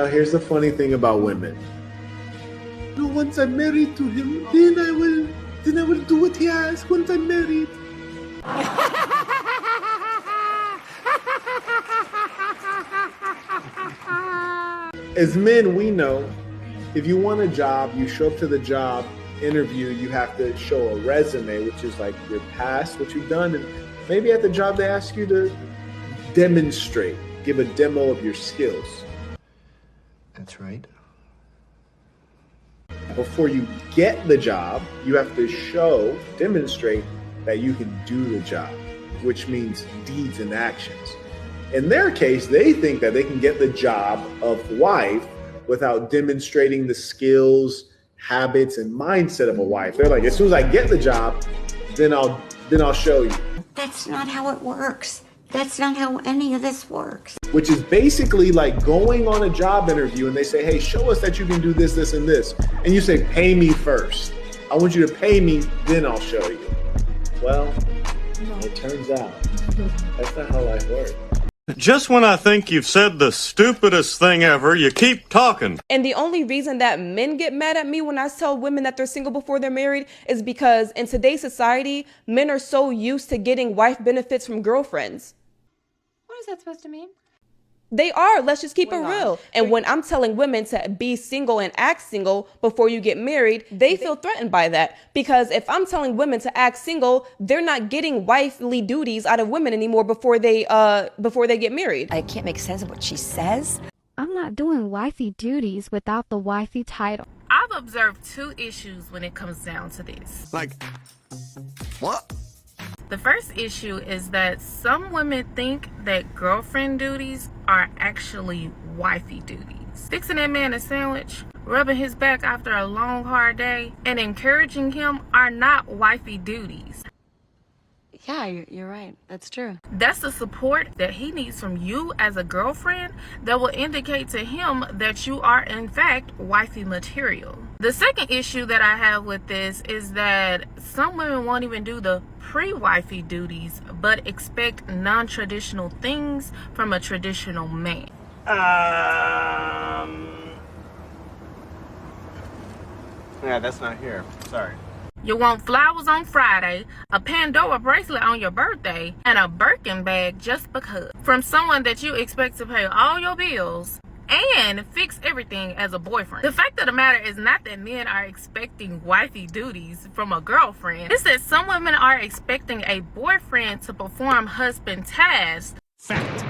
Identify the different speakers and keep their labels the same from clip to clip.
Speaker 1: Now, here's the funny thing about women. No, once I'm married to him, then I will do what he asks once I'm married. As men, we know if you want a job, you show up to the job interview, you have to show a resume, which is like your past, what you've done, and maybe at the job they ask you to demonstrate, give a demo of your skills.
Speaker 2: That's right.
Speaker 1: Before you get the job, you have to demonstrate that you can do the job, which means deeds and actions. In their case, they think that they can get the job of wife without demonstrating the skills, habits, and mindset of a wife. They're like, as soon as I get the job, then I'll show you.
Speaker 3: That's not how it works. That's not how any of this works.
Speaker 1: Which is basically like going on a job interview and they say, hey, show us that you can do this, this, and this. And you say, pay me first. I want you to pay me, then I'll show you. Well, it turns out that's not how life works.
Speaker 4: Just when I think you've said the stupidest thing ever, you keep talking.
Speaker 5: And the only reason that men get mad at me when I tell women that they're single before they're married is because in today's society, men are so used to getting wife benefits from girlfriends.
Speaker 6: What is that supposed to mean?
Speaker 5: They are. Let's just keep it real. And when I'm telling women to be single and act single before you get married, they feel threatened by that. Because if I'm telling women to act single, they're not getting wifely duties out of women anymore before they get married.
Speaker 3: I can't make sense of what she says.
Speaker 6: I'm not doing wifey duties without the wifey title.
Speaker 7: I've observed two issues when it comes down to this.
Speaker 2: Like, what?
Speaker 7: The first issue is that some women think that girlfriend duties are actually wifey duties. Fixing that man a sandwich, rubbing his back after a long, hard day, and encouraging him are not wifey duties.
Speaker 3: Yeah, you're right. That's true.
Speaker 7: That's the support that he needs from you as a girlfriend that will indicate to him that you are in fact wifey material. The second issue that I have with this is that some women won't even do the pre-wifey duties but expect non-traditional things from a traditional man.
Speaker 2: Yeah, that's not here. Sorry.
Speaker 7: You want flowers on Friday, a Pandora bracelet on your birthday, and a Birkin bag just because. From someone that you expect to pay all your bills and fix everything as a boyfriend. The fact of the matter is not that men are expecting wifey duties from a girlfriend. It's that some women are expecting a boyfriend to perform husband tasks. Fact.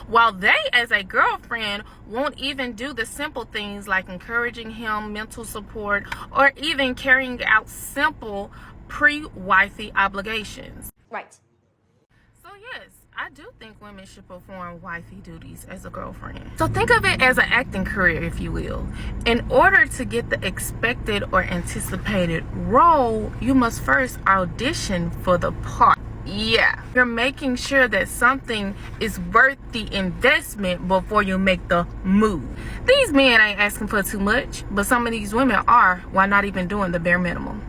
Speaker 7: While they, as a girlfriend, won't even do the simple things like encouraging him, mental support, or even carrying out simple pre-wifey obligations.
Speaker 5: Right.
Speaker 7: So yes, I do think women should perform wifey duties as a girlfriend. So think of it as an acting career, if you will. In order to get the expected or anticipated role, you must first audition for the part. Yeah, you're making sure that something is worth the investment before you make the move. These men ain't asking for too much, but some of these women are, while not even doing the bare minimum.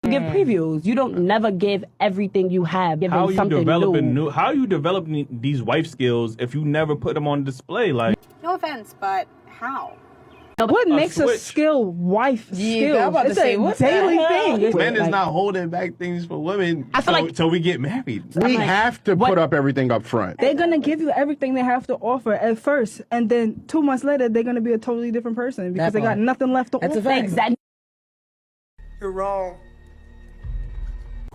Speaker 8: You give previews. You don't never give everything you have. Give them something new.
Speaker 9: How are you developing these wife skills if you never put them on display? Like,
Speaker 10: no offense, but how?
Speaker 8: What makes a skill wife skill? It's a daily thing.
Speaker 2: Men is not holding back things for women till we get married.
Speaker 11: We have to put up everything up front.
Speaker 8: They're going to give you everything they have to offer at first, and then 2 months later, they're going to be a totally different person because they got nothing left to offer.
Speaker 12: That's a fact.
Speaker 8: Exactly.
Speaker 12: You're wrong.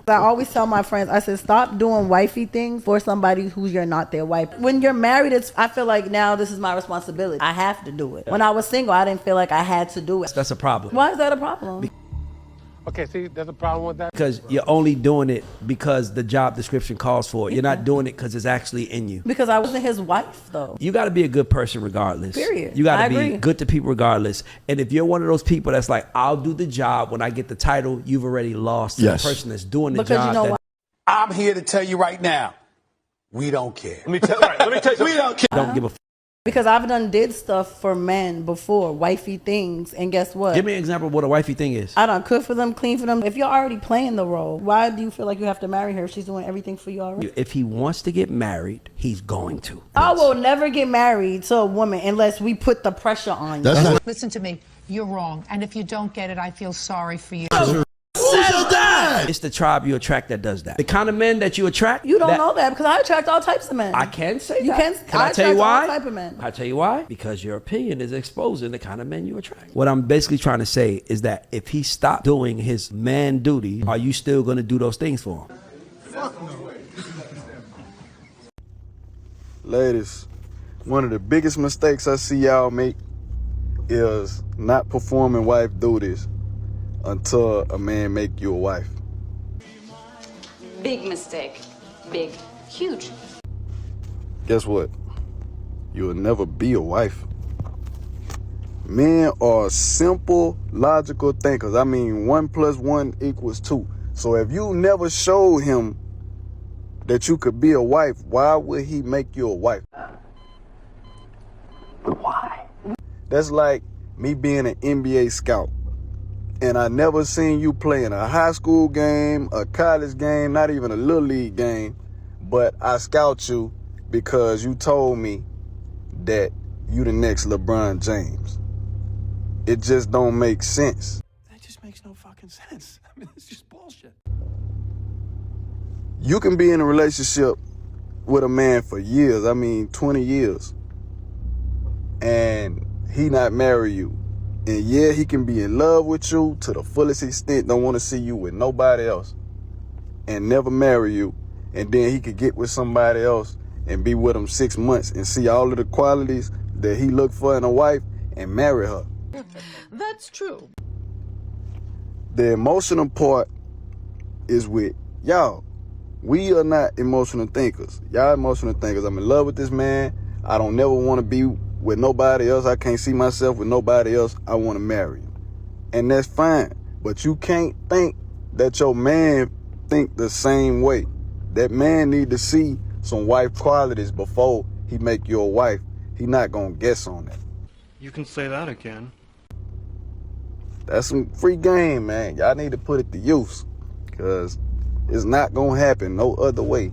Speaker 12: I always tell my friends, I said, stop doing wifey things for somebody who you're not their wife. When you're married, I feel like now this is my responsibility. I have to do it. When I was single, I didn't feel like I had to do it.
Speaker 13: That's a problem.
Speaker 12: Why is that a problem?
Speaker 11: Okay, see, there's a problem with that.
Speaker 13: Because you're only doing it because the job description calls for it. You're not doing it because it's actually in you.
Speaker 12: Because I wasn't his wife, though.
Speaker 13: You got to be a good person regardless.
Speaker 12: Period.
Speaker 13: You got to be
Speaker 12: agree.
Speaker 13: good to people regardless. And if you're one of those people that's like, I'll do the job when I get the title, you've already lost the person that's doing the job.
Speaker 12: You know what?
Speaker 14: I'm here to tell you right now, we don't care.
Speaker 9: let me tell you,
Speaker 14: we don't care.
Speaker 13: Don't give a
Speaker 12: Because I've did stuff for men before, wifey things, and guess what?
Speaker 13: Give me an example of what a wifey thing is.
Speaker 12: I done cook for them, clean for them. If you're already playing the role, why do you feel like you have to marry her if she's doing everything for you already?
Speaker 13: If he wants to get married, he's going to.
Speaker 12: I will never get married to a woman unless we put the pressure on you.
Speaker 14: Listen to me, you're wrong. And if you don't get it, I feel sorry for you.
Speaker 13: It's the tribe you attract that does that. The kind of men that you attract.
Speaker 12: You don't know that because I attract all types of men.
Speaker 13: I can say
Speaker 12: you
Speaker 13: that.
Speaker 12: Can
Speaker 13: I tell you why?
Speaker 12: all type of men.
Speaker 13: I tell you why? Because your opinion is exposing the kind of men you attract. What I'm basically trying to say is that if he stopped doing his man duty, are you still going to do those things for him?
Speaker 15: Fuck no. Ladies, one of the biggest mistakes I see y'all make is not performing wife duties until a man make you a wife.
Speaker 10: Big mistake. Big. Huge.
Speaker 15: Guess what? You'll never be a wife. Men are simple, logical thinkers. I mean, 1 + 1 = 2. So if you never showed him that you could be a wife, why would he make you a wife? Why? That's like me being an NBA scout. And I never seen you play in a high school game, a college game, not even a little league game. But I scout you because you told me that you the next LeBron James. It just don't make sense.
Speaker 2: That just makes no fucking sense. I mean, it's just bullshit.
Speaker 15: You can be in a relationship with a man for years, 20 years, and he not marry you. And yeah, he can be in love with you to the fullest extent, don't want to see you with nobody else, and never marry you. And then he could get with somebody else and be with them 6 months and see all of the qualities that he looked for in a wife and marry her.
Speaker 14: That's true.
Speaker 15: The emotional part is with y'all. We are not emotional thinkers. Y'all emotional thinkers. I'm in love with this man. I don't never want to be with nobody else. I can't see myself with nobody else. I want to marry him. And that's fine. But you can't think that your man think the same way. That man need to see some wife qualities before he make you a wife. He not going to guess on that.
Speaker 4: You can say that again.
Speaker 15: That's some free game, man. Y'all need to put it to use. Because it's not going to happen no other way.